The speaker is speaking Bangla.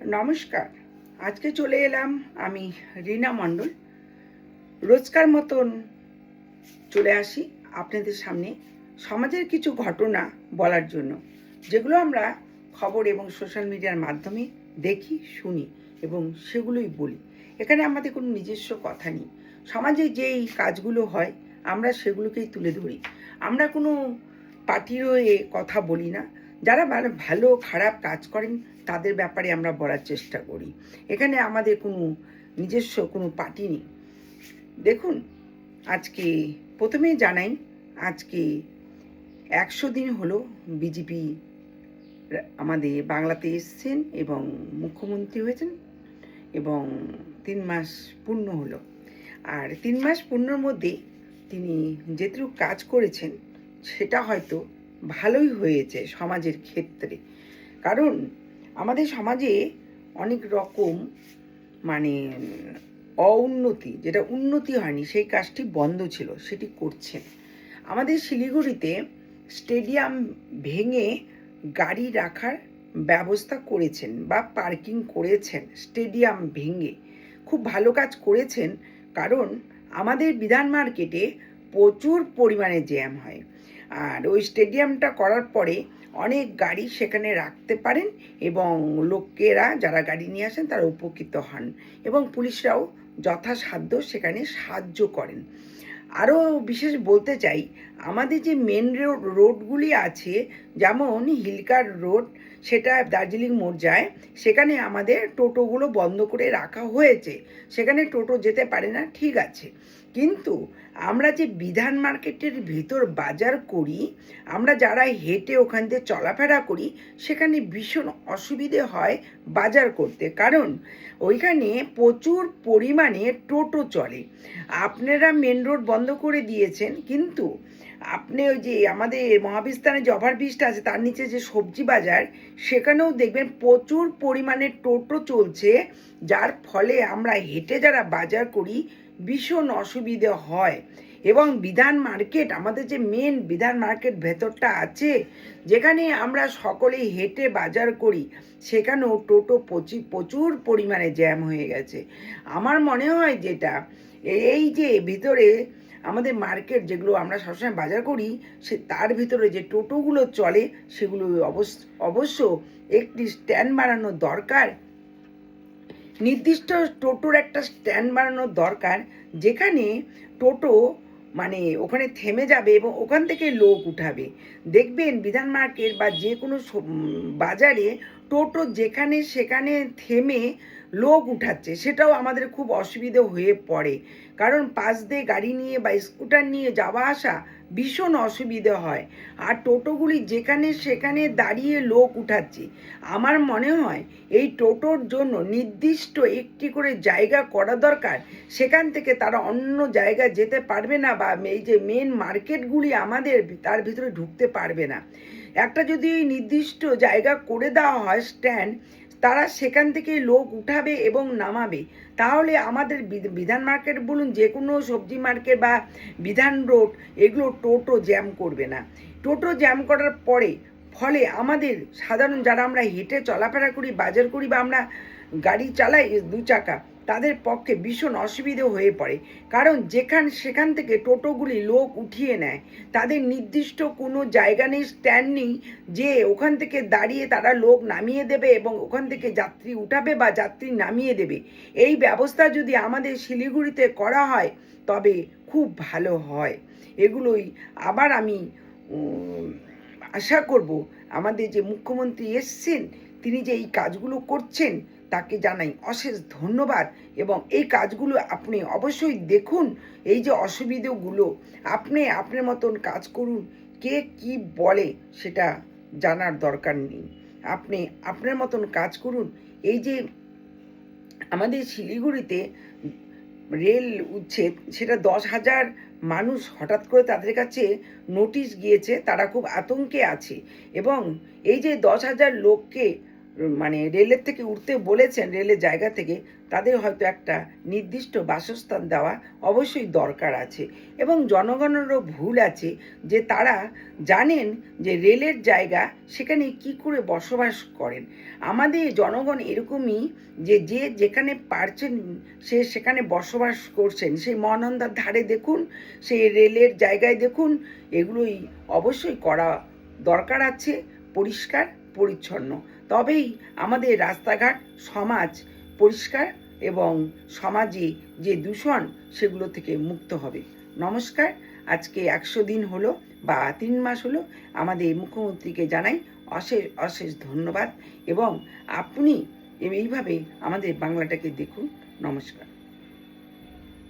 নমস্কার। আজকে চলে এলাম আমি রীনা মণ্ডল। রোজকার মতন চলে আসি আপনাদের সামনে সমাজের কিছু ঘটনা বলার জন্য, যেগুলো আমরা খবর এবং সোশ্যাল মিডিয়ার মাধ্যমে দেখি, শুনি এবং সেগুলোই বলি। এখানে আমাদের কোনো নিজস্ব কথা নেই। সমাজে যেই কাজগুলো হয় আমরা সেগুলোকেই তুলে ধরি। আমরা কোনো পার্টির হয়ে কথা বলি না। যারা ভালো খারাপ কাজ করেন তাদের ব্যাপারে আমরা বলার চেষ্টা করি। এখানে আমাদের কোনো নিজস্ব কোনো পার্টি নেই। দেখুন, আজকে প্রথমেই জানাই, আজকে 100 দিন হলো বিজেপি আমাদের বাংলাতে এসছেন এবং মুখ্যমন্ত্রী হয়েছেন এবং 3 মাস পূর্ণ হলো। আর 3 মাস পূর্ণর মধ্যে তিনি যেটুকু কাজ করেছেন সেটা হয়তো ভালোই হয়েছে সমাজের ক্ষেত্রে। কারণ আমাদের সমাজে অনেক রকম মানে অউন্নতি, যেটা উন্নতি হয়নি সেই কাজটি বন্ধ ছিল, সেটি করছেন। আমাদের শিলিগুড়িতে স্টেডিয়াম ভেঙে গাড়ি রাখার ব্যবস্থা করেছেন বা পার্কিং করেছেন স্টেডিয়াম ভেঙে। খুব ভালো কাজ করেছেন, কারণ আমাদের বিধান মার্কেটে প্রচুর পরিমাণে জ্যাম হয়। আর ওই স্টেডিয়ামটা করার পরে অনেক গাড়ি সেখানে রাখতে পারেন এবং লোকেরা যারা গাড়ি নিয়ে আসেন তারা উপকৃত হন এবং পুলিশরাও যথাসাধ্য সেখানে সাহায্য করেন। আরও বিশেষ বলতে চাই, আমাদের যে মেন রোডগুলি আছে, যেমন হিলকার রোড, সেটা দার্জিলিং মোড় যায়, সেখানে আমাদের টোটোগুলো বন্ধ করে রাখা হয়েছে। সেখানে টোটো যেতে পারে না, ঠিক আছে। কিন্তু আমরা যে বিধান মার্কেটের ভিতর বাজার করি, আমরা যারা হেঁটে ওখান থেকে চলাফেরা করি, সেখানে ভীষণ অসুবিধে হয় বাজার করতে, কারণ ওইখানে প্রচুর পরিমাণে টোটো চলে। আপনারা মেন রোড বন্ধ করে দিয়েছেন, কিন্তু আপনি ওই যে আমাদের মহাবিস্তানে যে ওভারব্রিজটা আছে তার নিচে যে সবজি বাজার, সেখানেও দেখবেন প্রচুর পরিমাণে টোটো চলছে, যার ফলে আমরা হেঁটে যারা বাজার করি ভীষণ অসুবিধে হয়। এবং বিধান মার্কেট, আমাদের যে মেন বিধান মার্কেট ভেতরটা আছে, যেখানে আমরা সকলেই হেঁটে বাজার করি, সেখানেও টোটো প্রচুর পরিমাণে জ্যাম হয়ে গেছে। আমার মনে হয় যেটা এই যে ভিতরে আমাদের মার্কেট, যেগুলো আমরা সবসময় বাজার করি, সে তার ভিতরে যে টোটোগুলো চলে সেগুলো অবশ্য একটি স্ট্যান্ড বানানোর দরকার। নির্দিষ্ট টোটোর একটা স্ট্যান্ড বানানোর দরকার, যেখানে টোটো মানে ওখানে থেমে যাবে এবং ওখান থেকে লোক উঠাবে। দেখবেন বিধান মার্কেট বা যে কোনো বাজারে টোটো যেখানে সেখানে থেমে লোক উঠাচ্ছে, সেটাও আমাদের খুব অসুবিধে হয়ে পড়ে। কারণ পাশ দিয়ে গাড়ি নিয়ে বা স্কুটার নিয়ে যাওয়া আসা ভীষণ অসুবিধে হয়। আর টোটোগুলি যেখানে সেখানে দাঁড়িয়ে লোক উঠাচ্ছে। আমার মনে হয় এই টোটোর জন্য নির্দিষ্ট একটি করে জায়গা করা দরকার। সেখান থেকে তারা অন্য জায়গায় যেতে পারবে না, বা এই যে মেন মার্কেটগুলি আমাদের, তার ভিতরে ঢুকতে পারবে না। একটা যদি নির্দিষ্ট জায়গা করে দেওয়া হয় স্ট্যান্ড, তারা সেখান থেকে লোক উঠাবে এবং নামাবে। তাহলে আমাদের বিধান মার্কেট বলুন, যে কোনো সবজি মার্কেট বা বিধান রোড, এগুলো টোটো জ্যাম করবে না। টোটো জ্যাম করার ফলে আমাদের সাধারণ যারা আমরা হেঁটে চলাফেরা করি, বাজার করি, বা আমরা গাড়ি চালাই 2 চাকা, তাদের পক্ষে ভীষণ অসুবিধে হয়ে পড়ে। কারণ সেখান থেকে টোটোগুলি লোক উঠিয়ে নেয়। তাদের নির্দিষ্ট কোনো জায়গা নেই, স্ট্যান্ড নেই, যে ওখান থেকে দাঁড়িয়ে তারা লোক নামিয়ে দেবে এবং ওখান থেকে যাত্রী উঠাবে বা যাত্রী নামিয়ে দেবে। এই ব্যবস্থা যদি আমাদের শিলিগুড়িতে করা হয় তবে খুব ভালো হয়। এগুলোই আবার আমি আশা করব আমাদের যে মুখ্যমন্ত্রী এসছেন, তিনি যে এই কাজগুলো করছেন তাকে জানাই অশেষ ধন্যবাদ। এবং এই কাজগুলো আপনি অবশ্যই দেখুন। এই যে অসুবিধেগুলো, আপনি আপনার মতন কাজ করুন, কে কি বলে সেটা জানার দরকার নেই। আপনি আপনার মতন কাজ করুন। এই যে আমাদের শিলিগুড়িতে রেল উচ্ছেদ, সেটা 10,000 মানুষ হঠাৎ করে তাদের কাছে নোটিশ গিয়েছে, তারা খুব আতঙ্কে আছে। এবং এই যে 10,000 লোককে মানে রেলের থেকে উঠতে বলেছেন, রেলের জায়গা থেকে, তাদের হয়তো একটা নির্দিষ্ট বাসস্থান দেওয়া অবশ্যই দরকার আছে। এবং জনগণেরও ভুল আছে যে তারা জানেন যে রেলের জায়গা, সেখানে কি করে বসবাস করেন। আমাদের জনগণ এরকমই যে যে যেখানে পারছেন সে সেখানে বসবাস করছেন। সেই মহানন্দার ধারে দেখুন, সেই রেলের জায়গায় দেখুন, এগুলোই অবশ্যই করা দরকার আছে, পরিষ্কার পরিচ্ছন্ন। তবেই আমাদের রাস্তাঘাট, সমাজ পরিষ্কার এবং সমাজে যে দূষণ সেগুলো থেকে মুক্ত হবে। নমস্কার। আজকে 100 দিন হলো বা 3 মাস হলো আমাদের মুখ্যমন্ত্রীকে জানাই অশেষ অশেষ ধন্যবাদ। এবং আপনি এইভাবে আমাদের বাংলাটাকে দেখুন। নমস্কার।